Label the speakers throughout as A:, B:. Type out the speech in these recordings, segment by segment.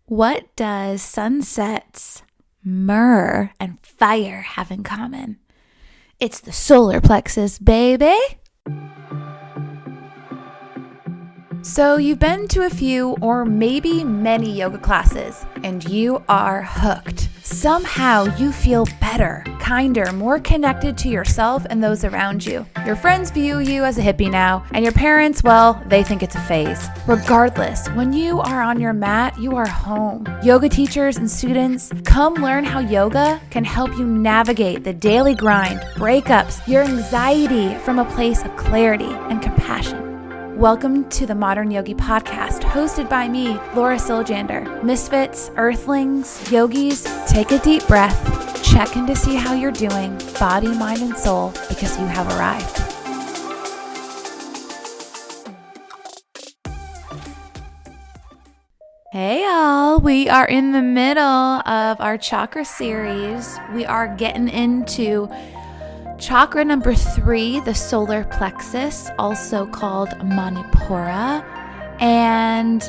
A: What does sunsets, myrrh, and fire have in common? It's the solar plexus, baby. So you've been to a few or maybe many yoga classes and you are hooked. Somehow you feel better, kinder, more connected to yourself and those around you. Your friends view you as a hippie now, and your parents, well, they think it's a phase. Regardless, when you are on your mat, you are home. Yoga teachers and students, come learn how yoga can help you navigate the daily grind, breakups, your anxiety from a place of clarity and compassion. Welcome to the Modern Yogi Podcast, hosted by me, Laura Siljander. Misfits, earthlings, yogis, take a deep breath, check in to see how you're doing, body, mind, and soul, because you have arrived. Hey y'all, we are in the middle of our Chakra series. We are getting into Chakra number 3, the solar plexus, also called Manipura, and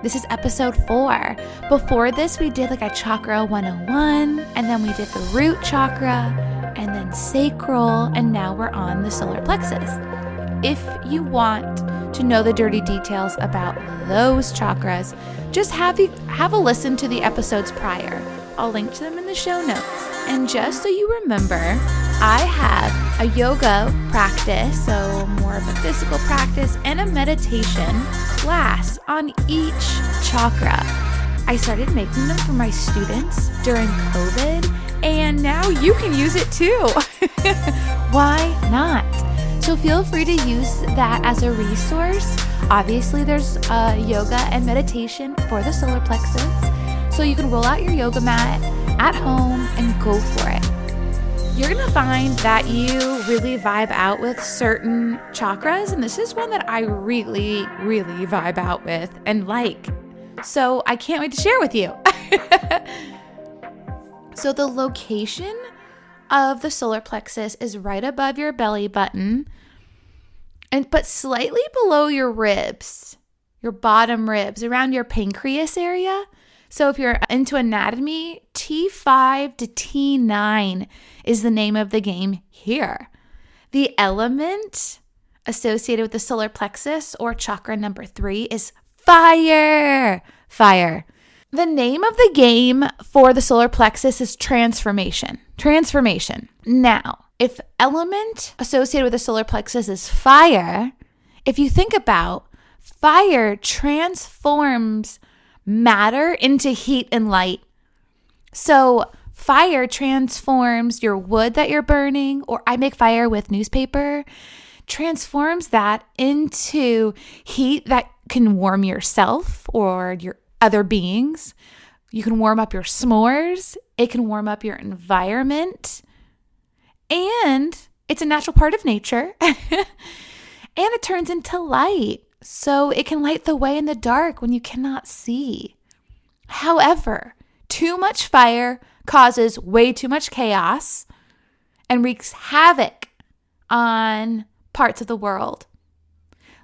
A: this is episode 4. Before this, we did like a Chakra 101, and then we did the root chakra, and then sacral, and now we're on the solar plexus. If you want to know the dirty details about those chakras, just have a listen to the episodes prior. I'll link to them in the show notes. And just so you remember, I have a yoga practice, so more of a physical practice, and a meditation class on each chakra. I started making them for my students during COVID, and now you can use it too. Why not? So feel free to use that as a resource. Obviously, there's yoga and meditation for the solar plexus, so you can roll out your yoga mat at home and go for it. You're going to find that you really vibe out with certain chakras, and this is one that I really, really vibe out with and like. So I can't wait to share with you. So the location of the solar plexus is right above your belly button, but slightly below your ribs, your bottom ribs, around your pancreas area. So if you're into anatomy, T5 to T9 is the name of the game here. The element associated with the solar plexus, or chakra number 3, is fire. Fire. The name of the game for the solar plexus is transformation. Transformation. Now, if element associated with the solar plexus is fire, if you think about fire transforms matter into heat and light. So fire transforms your wood that you're burning, or I make fire with newspaper, transforms that into heat that can warm yourself or your other beings. You can warm up your s'mores. It can warm up your environment. And it's a natural part of nature. And it turns into light. So it can light the way in the dark when you cannot see. However, too much fire causes way too much chaos and wreaks havoc on parts of the world.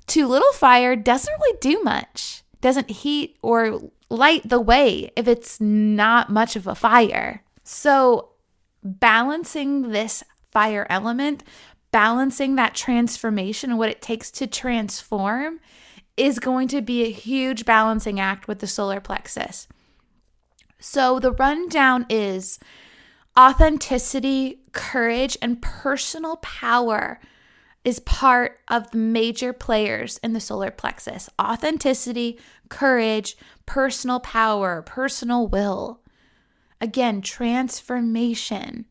A: Too little fire doesn't really do much. Doesn't heat or light the way if it's not much of a fire. So balancing this fire element, balancing that transformation and what it takes to transform is going to be a huge balancing act with the solar plexus. So the rundown is authenticity, courage, and personal power is part of the major players in the solar plexus. Authenticity, courage, personal power, personal will. Again, transformation.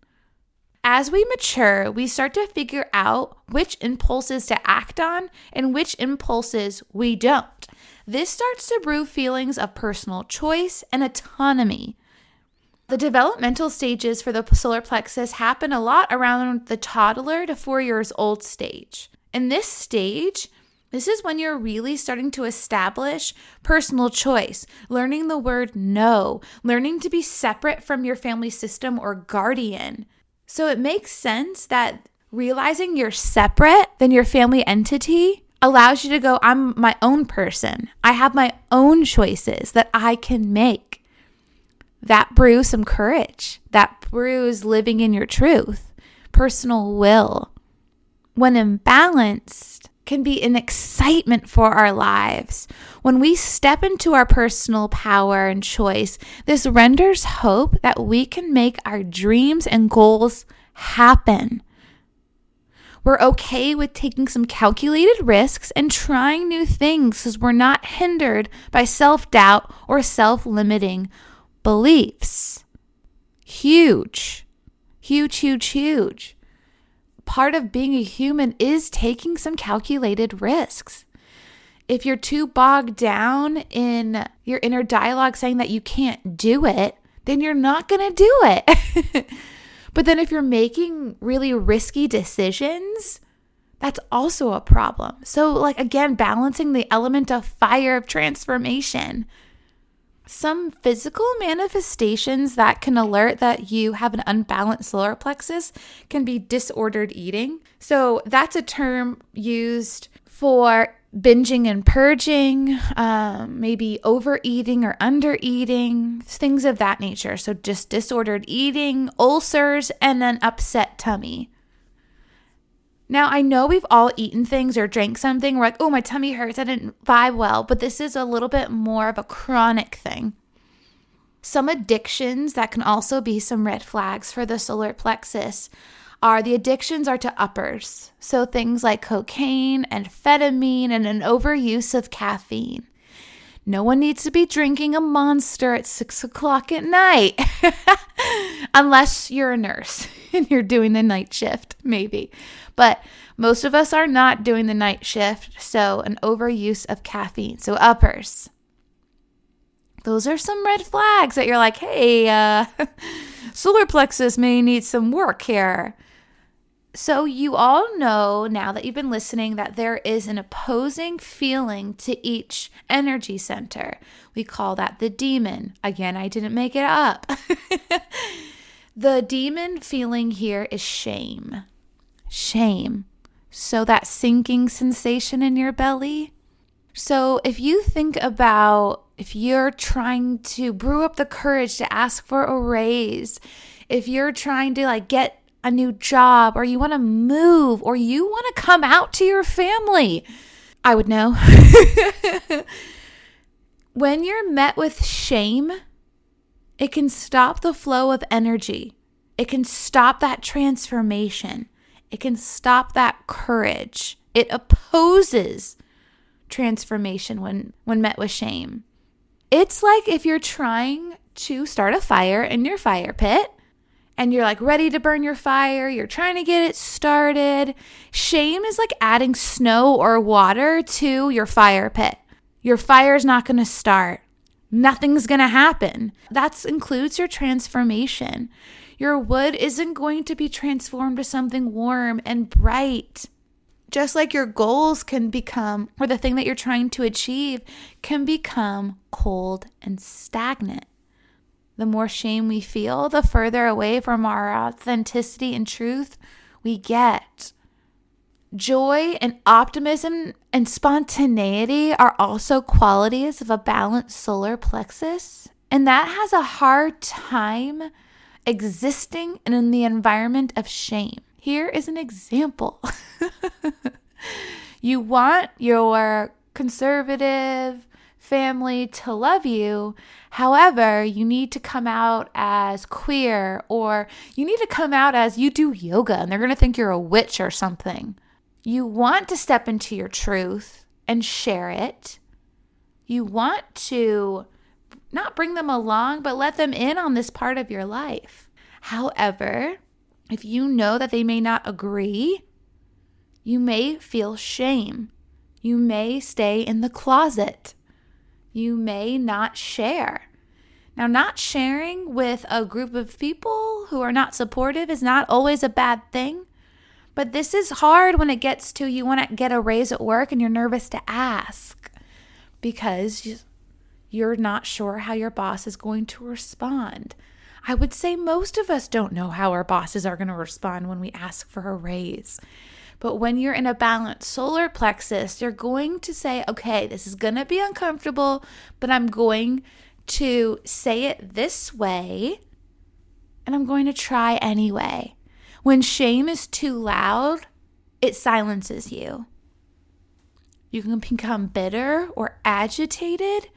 A: As we mature, we start to figure out which impulses to act on and which impulses we don't. This starts to brew feelings of personal choice and autonomy. The developmental stages for the solar plexus happen a lot around the toddler to 4 years old stage. In this stage, this is when you're really starting to establish personal choice, learning the word no, learning to be separate from your family system or guardian. So it makes sense that realizing you're separate than your family entity allows you to go, I'm my own person. I have my own choices that I can make. That brews some courage. That brews living in your truth, personal will. When imbalanced, can be an excitement for our lives. When we step into our personal power and choice, this renders hope that we can make our dreams and goals happen. We're okay with taking some calculated risks and trying new things because we're not hindered by self-doubt or self-limiting beliefs. Huge, huge, huge, huge. Part of being a human is taking some calculated risks. If you're too bogged down in your inner dialogue saying that you can't do it, then you're not going to do it. But then if you're making really risky decisions, that's also a problem. So again, balancing the element of fire of transformation. Some physical manifestations that can alert that you have an unbalanced solar plexus can be disordered eating. So that's a term used for binging and purging, maybe overeating or undereating, things of that nature. So just disordered eating, ulcers, and an upset tummy. Now, I know we've all eaten things or drank something. We're like, oh, my tummy hurts. I didn't vibe well. But this is a little bit more of a chronic thing. Some addictions that can also be some red flags for the solar plexus are the addictions are to uppers. So things like cocaine, amphetamine, and an overuse of caffeine. No one needs to be drinking a Monster at 6 o'clock at night. Unless you're a nurse and you're doing the night shift, maybe. But most of us are not doing the night shift, so an overuse of caffeine. So uppers. Those are some red flags that you're like, hey, solar plexus may need some work here. So you all know now that you've been listening that there is an opposing feeling to each energy center. We call that the demon. Again, I didn't make it up. The demon feeling here is shame. Shame. So that sinking sensation in your belly. So if you think about if you're trying to brew up the courage to ask for a raise, if you're trying to get a new job, or you want to move, or you want to come out to your family, I would know. When you're met with shame, it can stop the flow of energy. It can stop that transformation. It can stop that courage. It opposes transformation when met with shame. It's like if you're trying to start a fire in your fire pit and you're ready to burn your fire, you're trying to get it started. Shame is like adding snow or water to your fire pit. Your fire's not going to start. Nothing's going to happen. That includes your transformation. Your wood isn't going to be transformed to something warm and bright. Just like your goals can become, or the thing that you're trying to achieve can become cold and stagnant. The more shame we feel, the further away from our authenticity and truth we get. Joy and optimism and spontaneity are also qualities of a balanced solar plexus, and that has a hard time existing in the environment of shame. Here is an example. You want your conservative family to love you. However, you need to come out as queer, or you need to come out as you do yoga and they're going to think you're a witch or something. You want to step into your truth and share it. You want to not bring them along, but let them in on this part of your life. However, if you know that they may not agree, you may feel shame. You may stay in the closet. You may not share. Now, not sharing with a group of people who are not supportive is not always a bad thing, but this is hard when it gets to you want to get a raise at work and you're nervous to ask because you're not sure how your boss is going to respond. I would say most of us don't know how our bosses are going to respond when we ask for a raise. But when you're in a balanced solar plexus, you're going to say, okay, this is going to be uncomfortable, but I'm going to say it this way, and I'm going to try anyway. When shame is too loud, it silences you. You can become bitter or agitated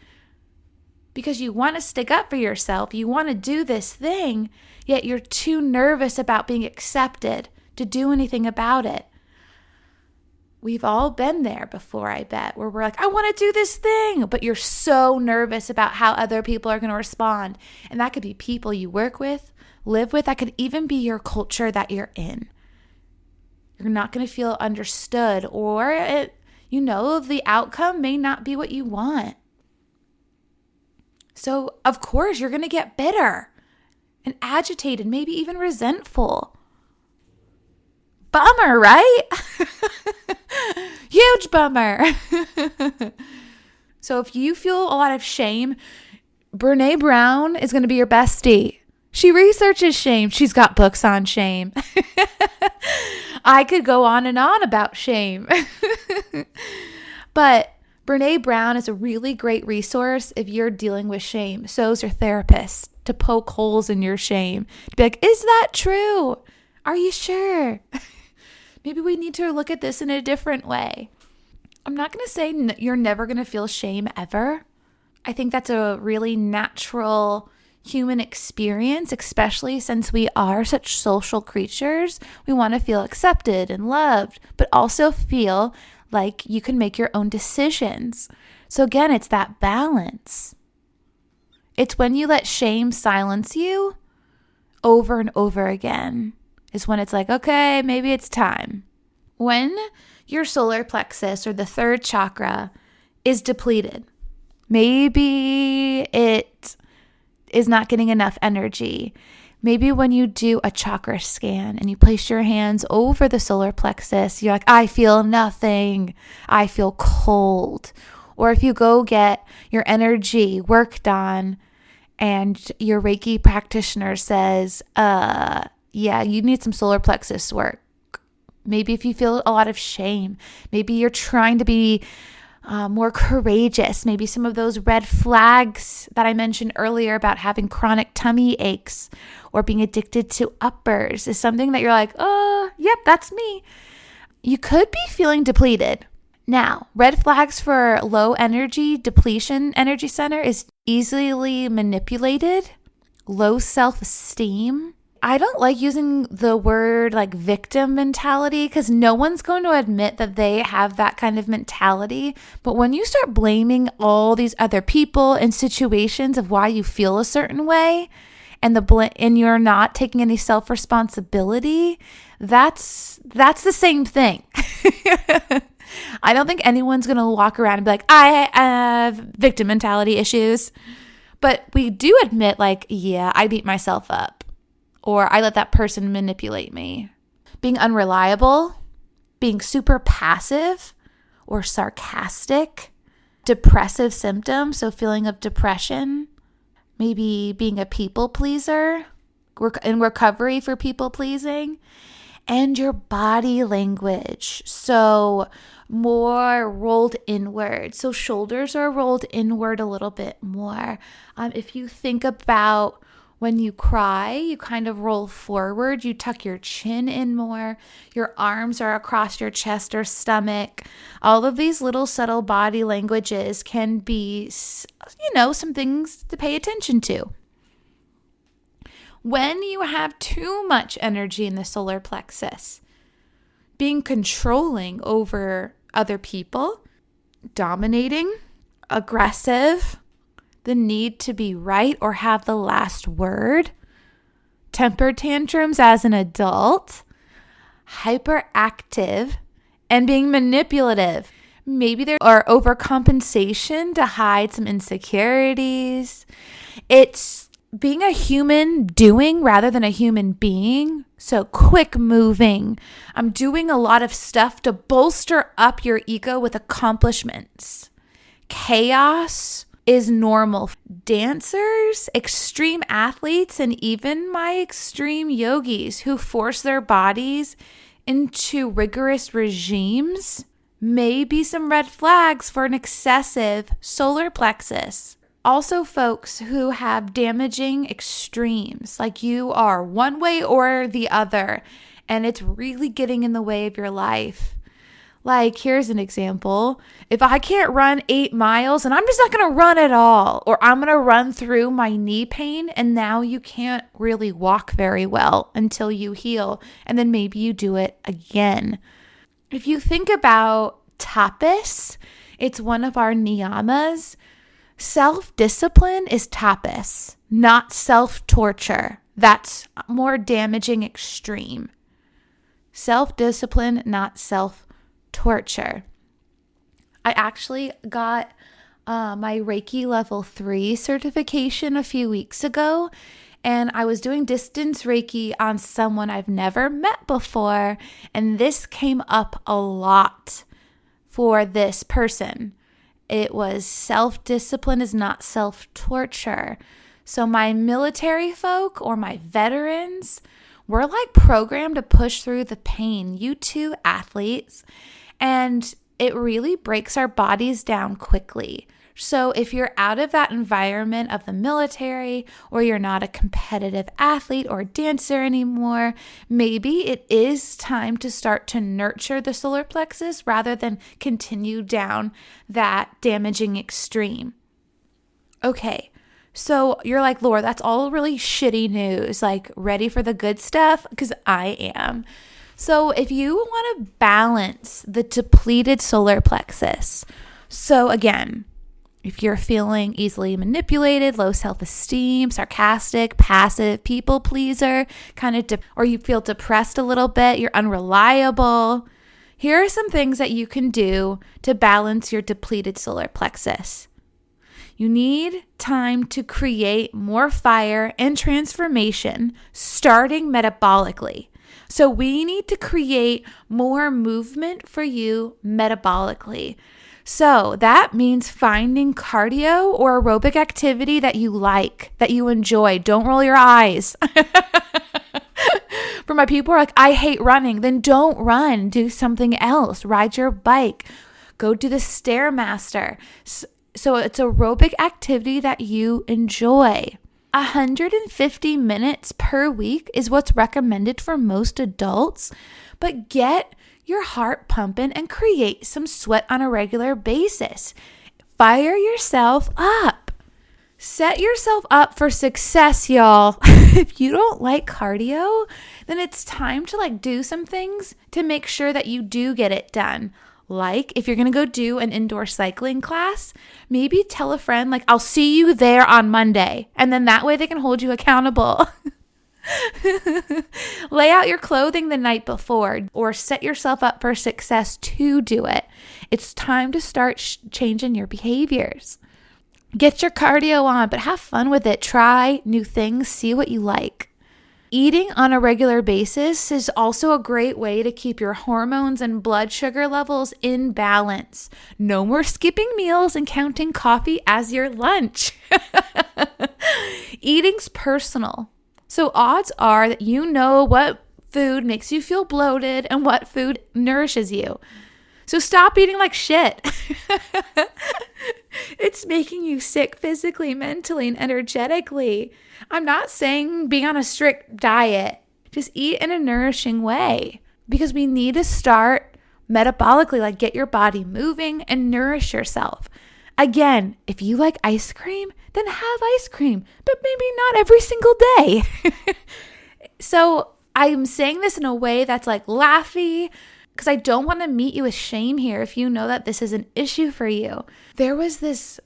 A: because you want to stick up for yourself. You want to do this thing, yet you're too nervous about being accepted to do anything about it. We've all been there before, I bet, where we're like, I want to do this thing, but you're so nervous about how other people are going to respond. And that could be people you work with, live with. That could even be your culture that you're in. You're not going to feel understood, or the outcome may not be what you want. So, of course, you're going to get bitter and agitated, maybe even resentful. Bummer, right? Huge bummer. So if you feel a lot of shame, Brene Brown is going to be your bestie. She researches shame. She's got books on shame. I could go on and on about shame. But Brene Brown is a really great resource if you're dealing with shame. So is your therapist, to poke holes in your shame. To be like, is that true? Are you sure? Maybe we need to look at this in a different way. I'm not going to say you're never going to feel shame ever. I think that's a really natural human experience, especially since we are such social creatures. We want to feel accepted and loved, but also feel like you can make your own decisions. So again, it's that balance. It's when you let shame silence you over and over again is when it's like, okay, maybe it's time. When your solar plexus or the third chakra is depleted, maybe it is not getting enough energy. Maybe when you do a chakra scan and you place your hands over the solar plexus, you're like, I feel nothing. I feel cold. Or if you go get your energy worked on and your Reiki practitioner says, yeah, you need some solar plexus work. Maybe if you feel a lot of shame, maybe you're trying to be more courageous. Maybe some of those red flags that I mentioned earlier about having chronic tummy aches or being addicted to uppers is something that you're like, oh, yep, that's me. You could be feeling depleted. Now, red flags for low energy, depletion energy center is easily manipulated, low self-esteem. I don't like using the word like victim mentality because no one's going to admit that they have that kind of mentality. But when you start blaming all these other people and situations of why you feel a certain way and you're not taking any self-responsibility, that's the same thing. I don't think anyone's going to walk around and be like, I have victim mentality issues. But we do admit like, yeah, I beat myself up. Or I let that person manipulate me. Being unreliable, being super passive or sarcastic, depressive symptoms, so feeling of depression, maybe being a people pleaser, in recovery for people pleasing, and your body language. So more rolled inward. So shoulders are rolled inward a little bit more. If you think about when you cry, you kind of roll forward, you tuck your chin in more, your arms are across your chest or stomach. All of these little subtle body languages can be, some things to pay attention to. When you have too much energy in the solar plexus, being controlling over other people, dominating, aggressive, the need to be right or have the last word, temper tantrums as an adult, hyperactive, and being manipulative. Maybe there are overcompensation to hide some insecurities. It's being a human doing rather than a human being. So quick moving. I'm doing a lot of stuff to bolster up your ego with accomplishments. Chaos is normal. Dancers, extreme athletes, and even my extreme yogis who force their bodies into rigorous regimes may be some red flags for an excessive solar plexus. Also, folks who have damaging extremes, like you are one way or the other, and it's really getting in the way of your life. Like, here's an example. If I can't run 8 miles, and I'm just not going to run at all, or I'm going to run through my knee pain, and now you can't really walk very well until you heal, and then maybe you do it again. If you think about tapas, it's one of our niyamas. Self-discipline is tapas, not self-torture. That's more damaging extreme. Self-discipline, not self-torture. I actually got my Reiki level 3 certification a few weeks ago, and I was doing distance Reiki on someone I've never met before, and this came up a lot for this person. It was self-discipline is not self-torture. So my military folk or my veterans, we're like programmed to push through the pain. You too, athletes. And it really breaks our bodies down quickly. So if you're out of that environment of the military, or you're not a competitive athlete or dancer anymore, maybe it is time to start to nurture the solar plexus rather than continue down that damaging extreme. Okay, so you're like, Laura, that's all really shitty news. Like, ready for the good stuff? Because I am. So if you want to balance the depleted solar plexus, so again, if you're feeling easily manipulated, low self-esteem, sarcastic, passive, people pleaser, or you feel depressed a little bit, you're unreliable, here are some things that you can do to balance your depleted solar plexus. You need time to create more fire and transformation, starting metabolically. So we need to create more movement for you metabolically. So that means finding cardio or aerobic activity that you like, that you enjoy. Don't roll your eyes. For my people who are like, I hate running, then don't run. Do something else. Ride your bike. Go do the Stairmaster. So it's aerobic activity that you enjoy. 150 minutes per week is what's recommended for most adults, but get your heart pumping and create some sweat on a regular basis. Fire yourself up. Set yourself up for success, y'all. If you don't like cardio, then it's time to do some things to make sure that you do get it done. Like if you're going to go do an indoor cycling class, maybe tell a friend, I'll see you there on Monday. And then that way they can hold you accountable. Lay out your clothing the night before or set yourself up for success to do it. It's time to start changing your behaviors. Get your cardio on, but have fun with it. Try new things, see what you like. Eating on a regular basis is also a great way to keep your hormones and blood sugar levels in balance. No more skipping meals and counting coffee as your lunch. Eating's personal. So odds are that you know what food makes you feel bloated and what food nourishes you. So stop eating like shit. It's making you sick physically, mentally, and energetically. I'm not saying be on a strict diet. Just eat in a nourishing way because we need to start metabolically, get your body moving and nourish yourself. Again, if you like ice cream, then have ice cream, but maybe not every single day. So I'm saying this in a way that's laughy, because I don't want to meet you with shame here if you know that this is an issue for you. There was this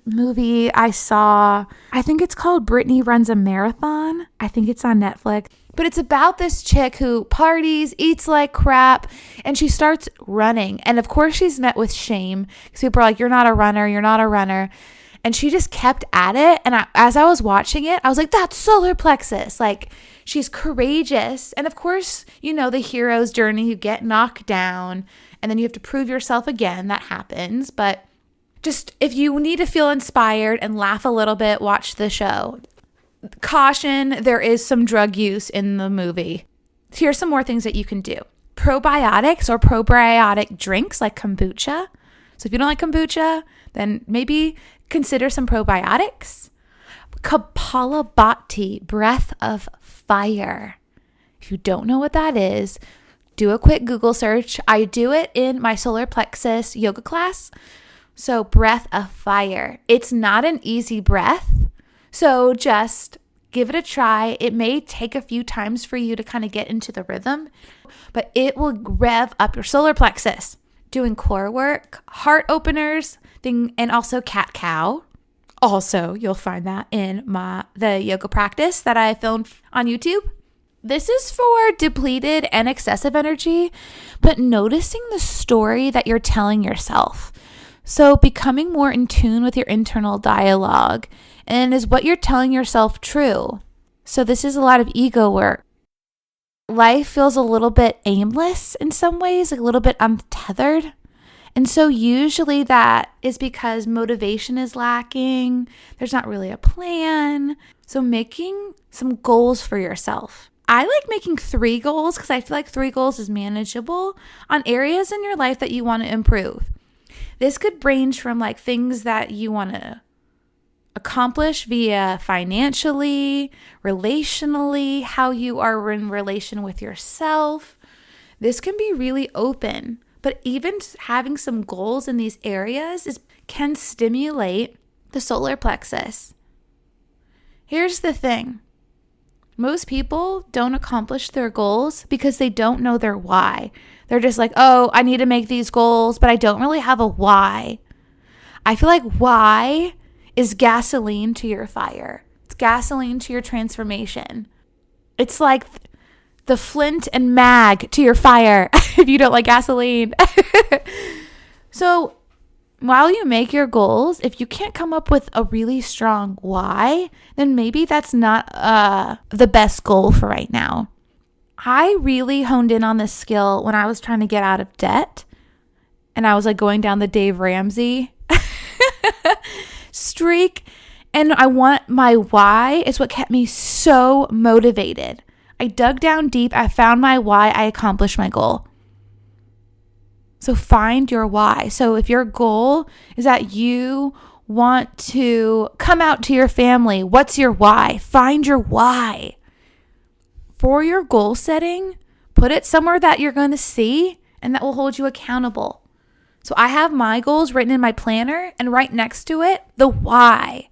A: movie I saw, I think it's called Brittany Runs a Marathon. I think it's on Netflix. But it's about this chick who parties, eats like crap, and she starts running. And of course she's met with shame because people are like, you're not a runner, you're not a runner. And she just kept at it. And as I was watching it, I was like, that's solar plexus. She's courageous. And of course, the hero's journey, you get knocked down and then you have to prove yourself again. That happens. But just if you need to feel inspired and laugh a little bit, watch the show. Caution, there is some drug use in the movie. Here's some more things that you can do. Probiotics or probiotic drinks like kombucha. So if you don't like kombucha, then maybe consider some probiotics. Kapalabhati, breath of fire. If you don't know what that is, do a quick Google search. I do it in my solar plexus yoga class. So breath of fire. It's not an easy breath. So just give it a try. It may take a few times for you to kind of get into the rhythm, but it will rev up your solar plexus. Doing core work, heart openers, and also cat-cow. Also, you'll find that in the yoga practice that I filmed on YouTube. This is for depleted and excessive energy, but noticing the story that you're telling yourself. So becoming more in tune with your internal dialogue, and is what you're telling yourself true? So this is a lot of ego work. Life feels a little bit aimless in some ways, like a little bit untethered. And so usually that is because motivation is lacking. There's not really a plan. So making some goals for yourself. I like making 3 goals because I feel like 3 goals is manageable on areas in your life that you want to improve. This could range from like things that you want to accomplish via financially, relationally, how you are in relation with yourself. This can be really open, but even having some goals in these areas can stimulate the solar plexus. Here's the thing. Most people don't accomplish their goals because they don't know their why. They're just like, oh, I need to make these goals, but I don't really have a why. I feel like why is gasoline to your fire. It's gasoline to your transformation. It's like the flint and mag to your fire if you don't like gasoline. So while you make your goals, if you can't come up with a really strong why, then maybe that's not the best goal for right now. I really honed in on this skill when I was trying to get out of debt, and I was like going down the Dave Ramsey streak, and my why is what kept me so motivated. I dug down deep, I found my why, I accomplished my goal. So find your why. So if your goal is that you want to come out to your family, what's your why? Find your why. For your goal setting, put it somewhere that you're going to see and that will hold you accountable. So I have my goals written in my planner, and right next to it, the why.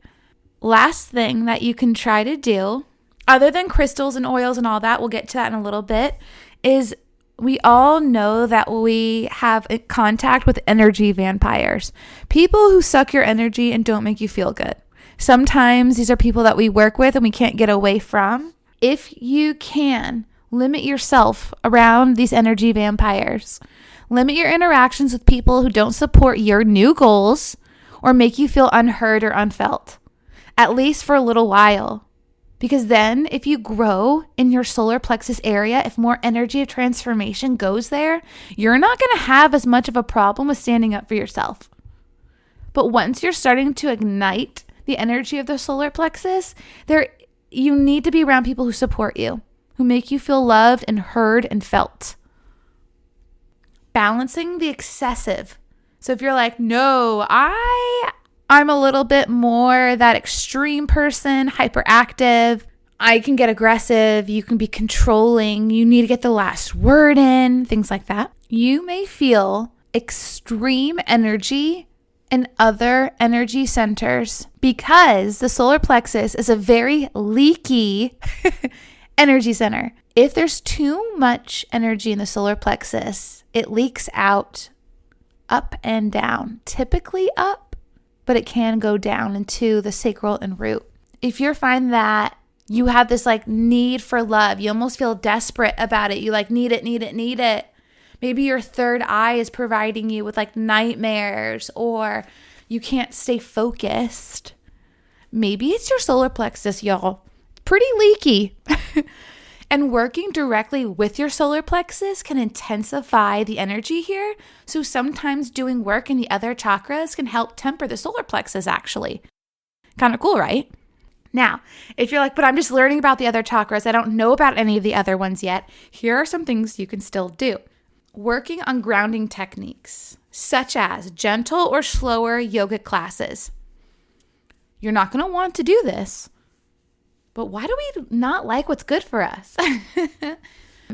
A: Last thing that you can try to do, other than crystals and oils and all that, we'll get to that in a little bit, is we all know that we have contact with energy vampires. People who suck your energy and don't make you feel good. Sometimes these are people that we work with and we can't get away from. If you can, limit yourself around these energy vampires. Limit your interactions with people who don't support your new goals or make you feel unheard or unfelt, at least for a little while. Because then if you grow in your solar plexus area, if more energy of transformation goes there, you're not going to have as much of a problem with standing up for yourself. But once you're starting to ignite the energy of the solar plexus, you need to be around people who support you, who make you feel loved and heard and felt. Balancing the excessive. So if you're like, no, I'm a little bit more that extreme person, hyperactive. I can get aggressive. You can be controlling. You need to get the last word in, things like that. You may feel extreme energy in other energy centers because the solar plexus is a very leaky energy center. If there's too much energy in the solar plexus, it leaks out up and down, typically up, but it can go down into the sacral and root. If you find that you have this like need for love, you almost feel desperate about it. You like need it. Maybe your third eye is providing you with like nightmares, or you can't stay focused. Maybe it's your solar plexus, y'all. Pretty leaky. And working directly with your solar plexus can intensify the energy here. So sometimes doing work in the other chakras can help temper the solar plexus actually. Kind of cool, right? Now, if you're like, but I'm just learning about the other chakras, I don't know about any of the other ones yet, here are some things you can still do. Working on grounding techniques, such as gentle or slower yogic classes. You're not going to want to do this. But why do we not like what's good for us?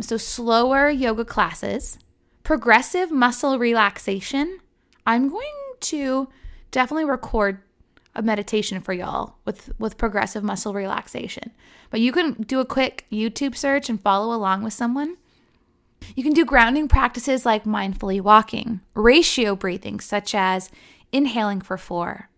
A: So slower yoga classes, progressive muscle relaxation. I'm going to definitely record a meditation for y'all with progressive muscle relaxation. But you can do a quick YouTube search and follow along with someone. You can do grounding practices like mindfully walking, ratio breathing, such as inhaling for 4,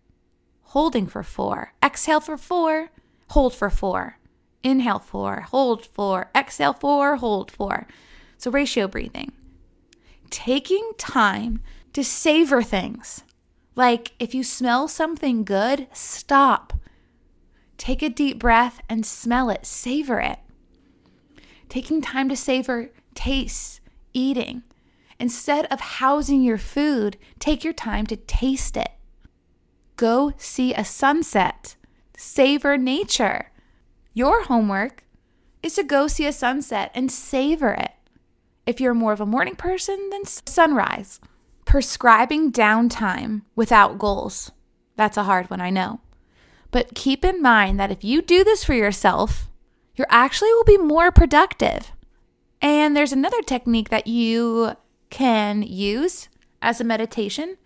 A: holding for 4, exhale for 4, hold for 4, inhale 4, hold 4, exhale 4, hold 4. So ratio breathing. Taking time to savor things. Like if you smell something good, stop. Take a deep breath and smell it. Savor it. Taking time to savor taste, eating. Instead of housing your food, take your time to taste it. Go see a sunset. Savor nature. Your homework is to go see a sunset and savor it. If you're more of a morning person, then sunrise. Prescribing downtime without goals. That's a hard one, I know. But keep in mind that if you do this for yourself, you actually will be more productive. And there's another technique that you can use as a meditation.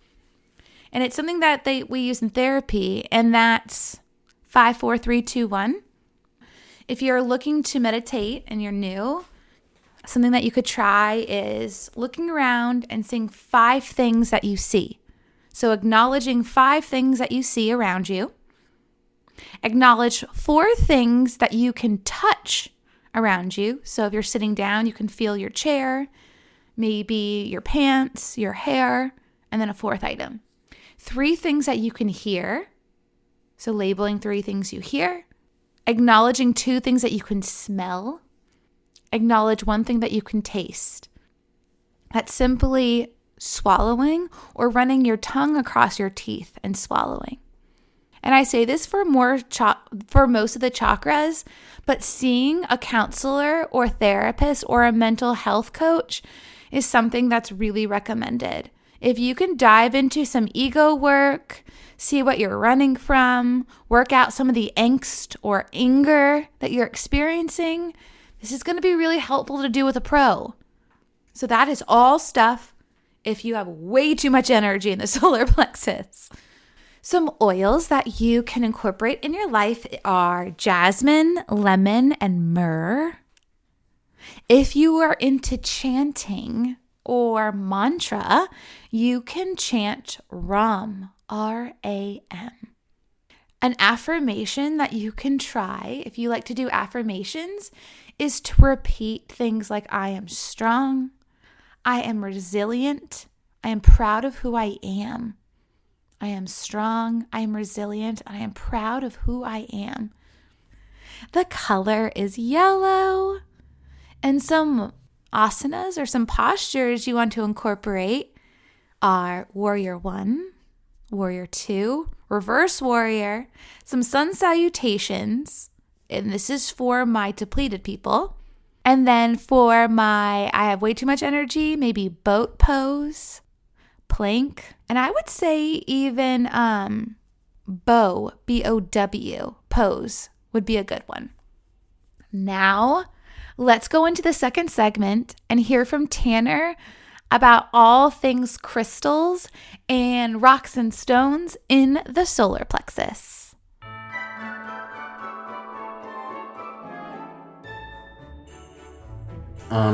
A: And it's something that we use in therapy, and that's 5, 4, 3, 2, 1. If you're looking to meditate and you're new, something that you could try is looking around and seeing 5 things that you see. So acknowledging 5 things that you see around you. Acknowledge 4 things that you can touch around you. So if you're sitting down, you can feel your chair, maybe your pants, your hair, and then a 4th item. 3 things that you can hear. So labeling 3 things you hear. Acknowledging 2 things that you can smell. Acknowledge 1 thing that you can taste. That's simply swallowing or running your tongue across your teeth and swallowing. And I say this for most of the chakras, but seeing a counselor or therapist or a mental health coach is something that's really recommended. If you can dive into some ego work, see what you're running from, work out some of the angst or anger that you're experiencing, this is going to be really helpful to do with a pro. So that is all stuff if you have way too much energy in the solar plexus. Some oils that you can incorporate in your life are jasmine, lemon, and myrrh. If you are into chanting or mantra, you can chant Ram, R-A-M. An affirmation that you can try, if you like to do affirmations, is to repeat things like I am strong, I am resilient, I am proud of who I am. I am strong, I am resilient, and I am proud of who I am. The color is yellow. And some asanas or some postures you want to incorporate are Warrior 1, Warrior 2, Reverse Warrior, some sun salutations, and this is for my depleted people. And then for I have way too much energy, maybe boat pose, plank, and I would say even bow, B-O-W, pose would be a good one. Now, let's go into the second segment and hear from Tanner about all things crystals and rocks and stones in the solar plexus.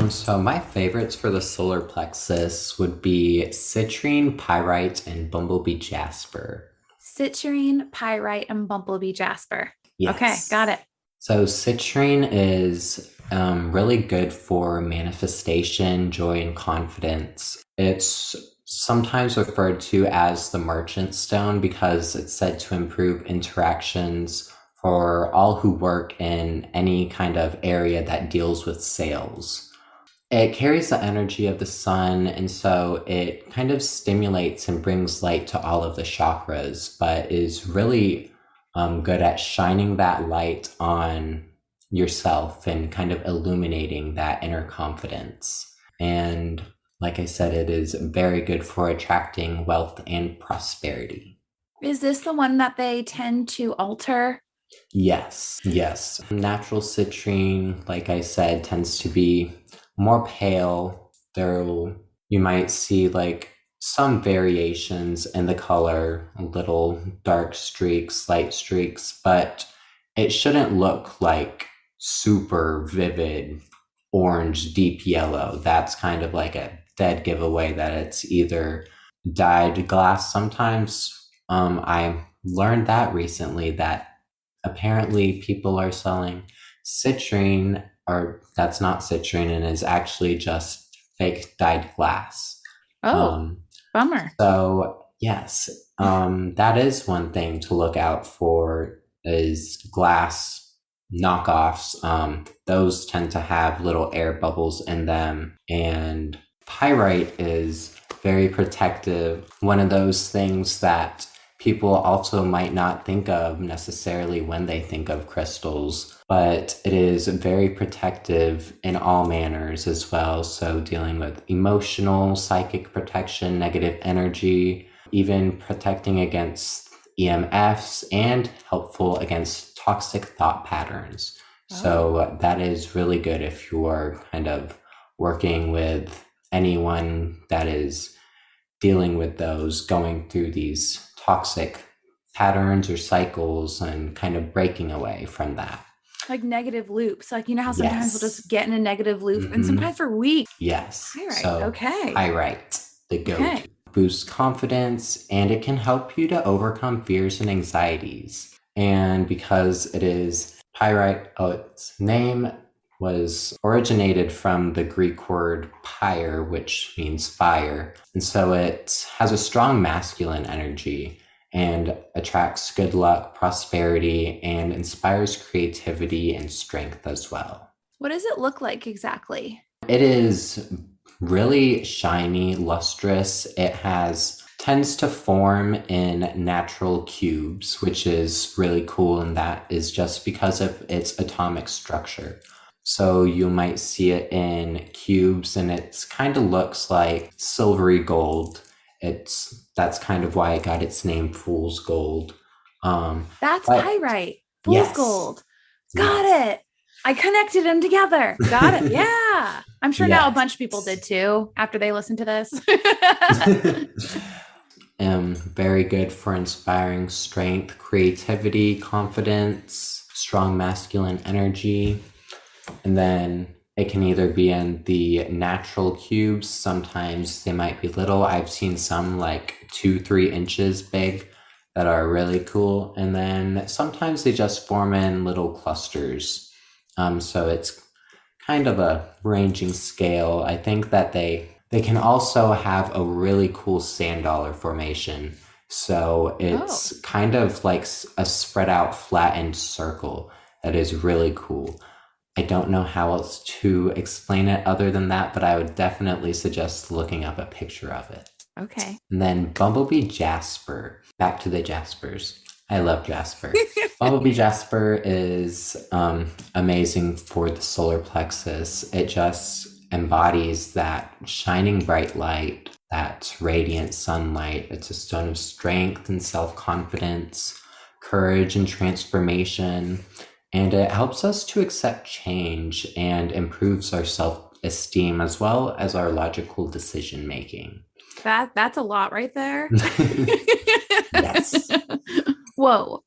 B: So my favorites for the solar plexus would be citrine, pyrite, and bumblebee jasper.
A: Citrine, pyrite, and bumblebee jasper.
B: Yes.
A: Okay, got it.
B: So citrine is really good for manifestation, joy, and confidence. It's sometimes referred to as the merchant stone because it's said to improve interactions for all who work in any kind of area that deals with sales. It carries the energy of the sun, and so it kind of stimulates and brings light to all of the chakras, but is really good at shining that light on yourself and kind of illuminating that inner confidence. And like I said, it is very good for attracting wealth and prosperity.
A: Is this the one that they tend to alter?
B: Yes, yes. Natural citrine, like I said, tends to be more pale. You might see like some variations in the color, little dark streaks, light streaks, but it shouldn't look like super vivid orange, deep yellow. That's kind of like a dead giveaway that it's either dyed glass. Sometimes I learned that recently that apparently people are selling citrine, or that's not citrine and is actually just fake dyed glass.
A: Oh,
B: Um,
A: bummer.
B: so yes, that is one thing to look out for is glass knockoffs. Those tend to have little air bubbles in them, and pyrite is very protective. One of those things that people also might not think of necessarily when they think of crystals, but it is very protective in all manners as well. So, dealing with emotional, psychic protection, negative energy, even protecting against EMFs, and helpful against toxic thought patterns.
A: Oh,
B: So, that is really good if you're kind of working with anyone that is dealing with those, going through these toxic patterns or cycles and kind of breaking away from that.
A: like negative loops. Like, you know how sometimes we'll
B: Yes.
A: just get in a negative loop and
B: Hmm.
A: sometimes for weeks.
B: Yes.
A: Pyrite.
B: So
A: Okay.
B: pyrite, the
A: Okay.
B: go-to, boosts confidence and it can help you to overcome fears and anxieties. And because it is pyrite, oh, its name was originated from the Greek word pyre, which means fire. And so it has a strong masculine energy and attracts good luck, prosperity, and inspires creativity and strength as well.
A: What does it look like exactly?
B: It is really shiny, lustrous. It has tends to form in natural cubes, which is really cool, and that is just because of its atomic structure. So you might see it in cubes, and it's kind of looks like silvery gold. That's kind of why it got its name, fool's gold.
A: That's
B: But
A: pyrite. Fool's
B: yes,
A: gold. Got
B: yes,
A: it. I connected them together. Got it. Yeah. I'm sure now a
B: yes.
A: bunch of people did too after they listened to this.
B: Very good for inspiring strength, creativity, confidence, strong masculine energy. And then it can either be in the natural cubes. Sometimes they might be little. I've seen some like 2, 3 inches big that are really cool. And then sometimes they just form in little clusters. So it's kind of a ranging scale. I think that they can also have a really cool sand dollar formation. So
A: Oh,
B: it's kind of like a spread out flattened circle that is really cool. I don't know how else to explain it other than that, but I would definitely suggest looking up a picture of it.
A: okay.
B: And then Bumblebee Jasper. Back to the Jaspers. I love Jasper. Bumblebee Jasper is amazing for the solar plexus. It just embodies that shining bright light, that radiant sunlight. It's a stone of strength and self confidence, courage and transformation. And it helps us to accept change and improves our self esteem as well as our logical decision making.
A: That's a lot right there.
B: Yes.
A: Whoa.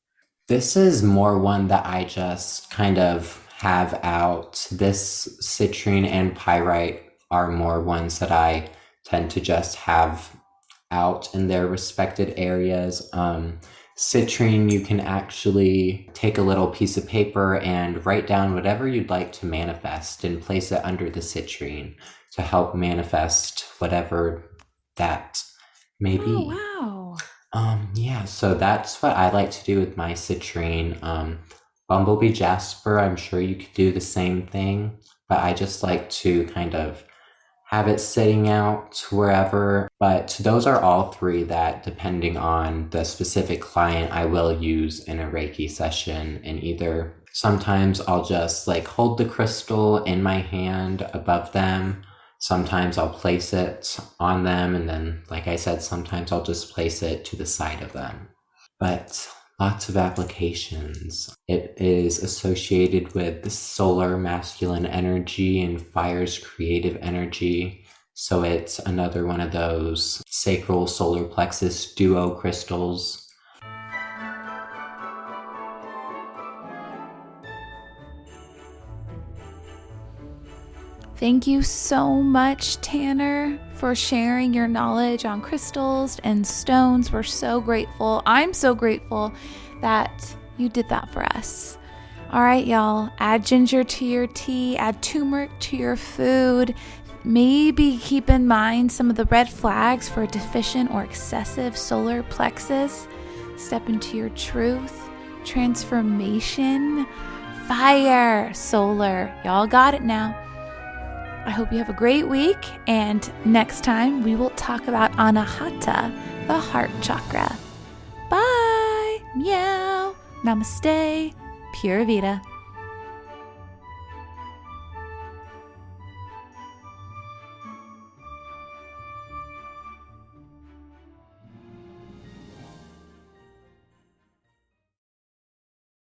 B: This is more one that I just kind of have out. This citrine and pyrite are more ones that I tend to just have out in their respected areas. Citrine, you can actually take a little piece of paper and write down whatever you'd like to manifest and place it under the citrine to help manifest whatever that may
A: Oh,
B: be.
A: wow.
B: Yeah, so that's what I like to do with my citrine. Bumblebee Jasper, I'm sure you could do the same thing, but I just like to kind of have it sitting out wherever. But those are all three that, depending on the specific client, I will use in a Reiki session. And either sometimes I'll just like hold the crystal in my hand above them. Sometimes I'll place it on them. And then, like I said, sometimes I'll just place it to the side of them. but lots of applications. It is associated with the solar masculine energy and fire's creative energy. So it's another one of those sacral solar plexus duo crystals.
A: Thank you so much, Tanner, for sharing your knowledge on crystals and stones. We're so grateful. I'm so grateful that you did that for us. All right, y'all, add ginger to your tea, add turmeric to your food. Maybe keep in mind some of the red flags for a deficient or excessive solar plexus. Step into your truth, transformation, fire, solar. Y'all got it now. I hope you have a great week, and next time we will talk about Anahata, the heart chakra. Bye! Meow! Namaste! Pura Vida.